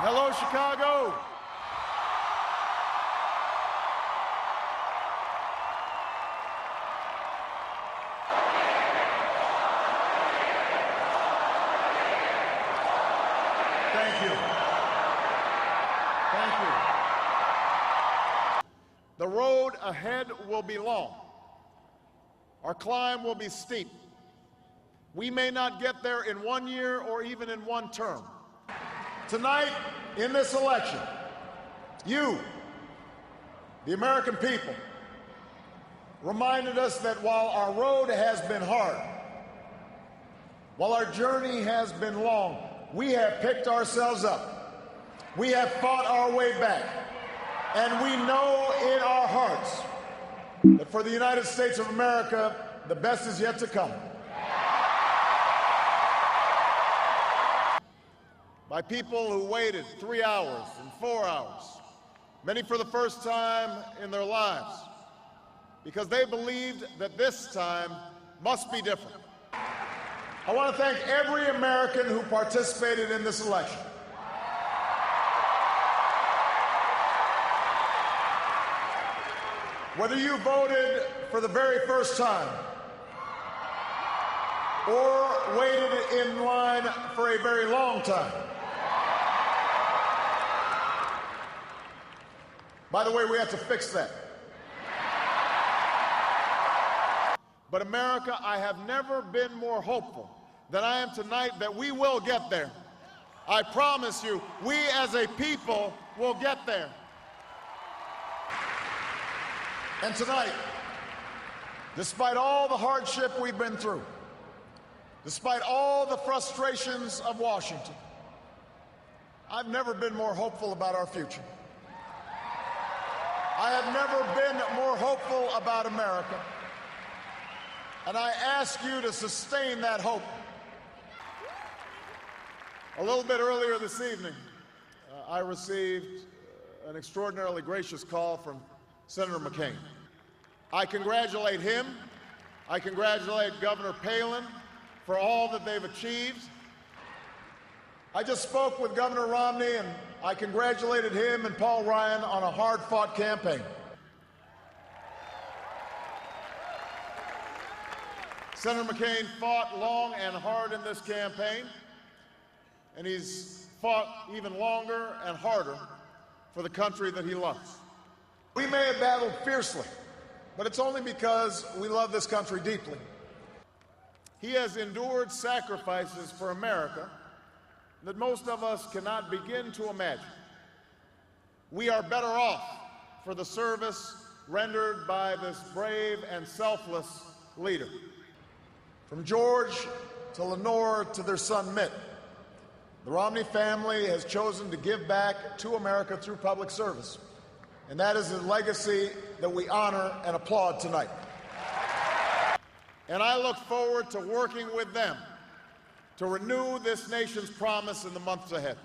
Hello, Chicago. Thank you. Thank you. The road ahead will be long. Our climb will be steep. We may not get there in 1 year or even in one term. Tonight, in this election, you, the American people, reminded us that while our road has been hard, while our journey has been long, we have picked ourselves up. We have fought our way back. And we know in our hearts that for the United States of America, the best is yet to come. By people who waited 3 hours and 4 hours, many for the first time in their lives, because they believed that this time must be different. I want to thank every American who participated in this election. Whether you voted for the very first time or waited in line for a very long time. By the way, we have to fix that. But America, I have never been more hopeful than I am tonight that we will get there. I promise you, we as a people will get there. And tonight, despite all the hardship we've been through, despite all the frustrations of Washington, I've never been more hopeful about our future. I have never been more hopeful about America. And I ask you to sustain that hope. A little bit earlier this evening, I received an extraordinarily gracious call from Senator McCain. I congratulate him. I congratulate Governor Palin for all that they've achieved. I just spoke with Governor Romney, and I congratulated him and Paul Ryan on a hard-fought campaign. Senator McCain fought long and hard in this campaign, and he's fought even longer and harder for the country that he loves. We may have battled fiercely, but it's only because we love this country deeply. He has endured sacrifices for America that most of us cannot begin to imagine. We are better off for the service rendered by this brave and selfless leader. From George to Lenore to their son Mitt, the Romney family has chosen to give back to America through public service. And that is a legacy that we honor and applaud tonight. And I look forward to working with them to renew this nation's promise in the months ahead.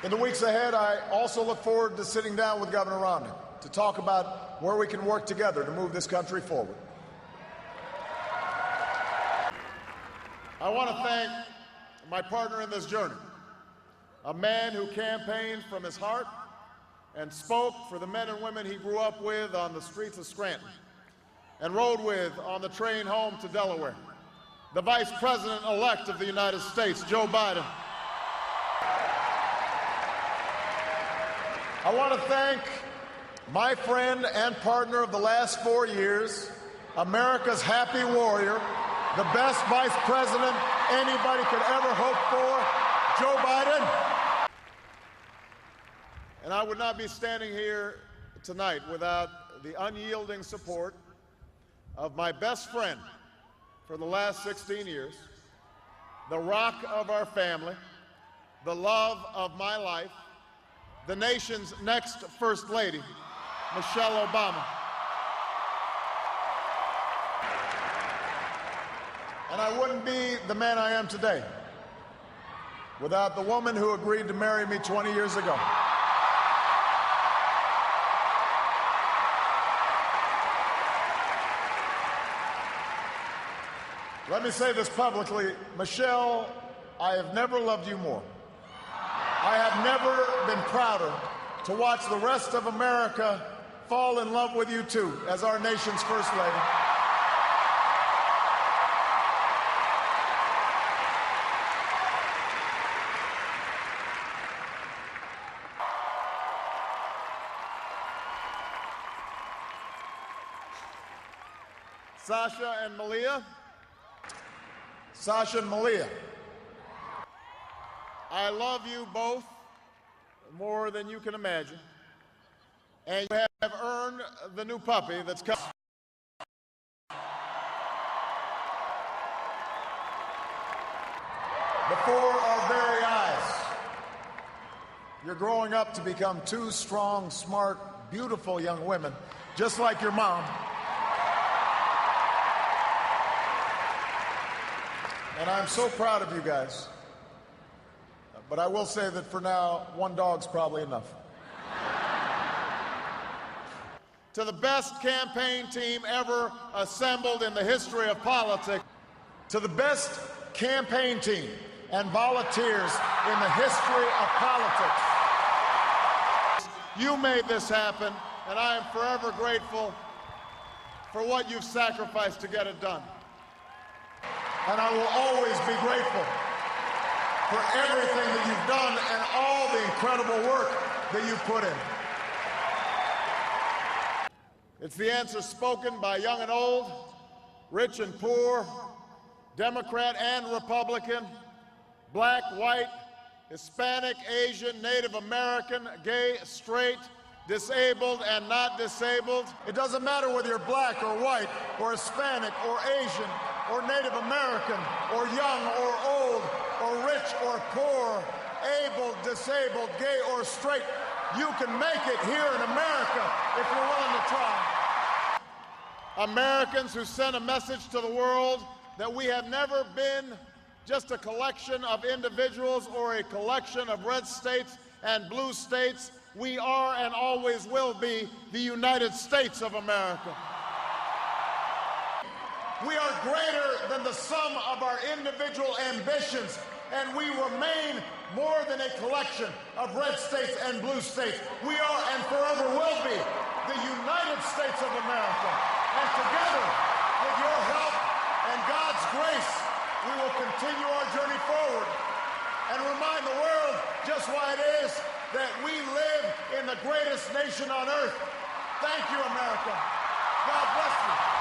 In the weeks ahead, I also look forward to sitting down with Governor Romney to talk about where we can work together to move this country forward. I want to thank my partner in this journey, a man who campaigned from his heart and spoke for the men and women he grew up with on the streets of Scranton and rode with on the train home to Delaware, the Vice President-elect of the United States, Joe Biden. I want to thank my friend and partner of the last 4 years, America's happy warrior, the best vice president anybody could ever hope for, Joe Biden. And I would not be standing here tonight without the unyielding support of my best friend for the last 16 years, the rock of our family, the love of my life, the nation's next First Lady, Michelle Obama. And I wouldn't be the man I am today without the woman who agreed to marry me 20 years ago. Let me say this publicly. Michelle, I have never loved you more. I have never been prouder to watch the rest of America fall in love with you, too, as our nation's First Lady. Sasha and Malia. Sasha and Malia. I love you both more than you can imagine. And you have earned the new puppy that's coming. Before our very eyes, you're growing up to become two strong, smart, beautiful young women, just like your mom. And I'm so proud of you guys. But I will say that for now, one dog's probably enough. To the best campaign team ever assembled in the history of politics. To the best campaign team and volunteers in the history of politics. You made this happen, and I am forever grateful for what you've sacrificed to get it done. And I will always be grateful for everything that you've done and all the incredible work that you've put in. It's the answer spoken by young and old, rich and poor, Democrat and Republican, black, white, Hispanic, Asian, Native American, gay, straight, disabled and not disabled. It doesn't matter whether you're black or white or Hispanic or Asian or Native American or young or old or rich or poor, able, disabled, gay or straight. You can make it here in America if you're willing to try. Americans who send a message to the world that we have never been just a collection of individuals or a collection of red states and blue states. We are and always will be the United States of America. We are greater than the sum of our individual ambitions, and we remain more than a collection of red states and blue states. We are and forever will be the United States of America. And together, with your help and God's grace, we will continue our journey forward and remind the world just why it is that we live in the greatest nation on earth. Thank you, America. God bless you.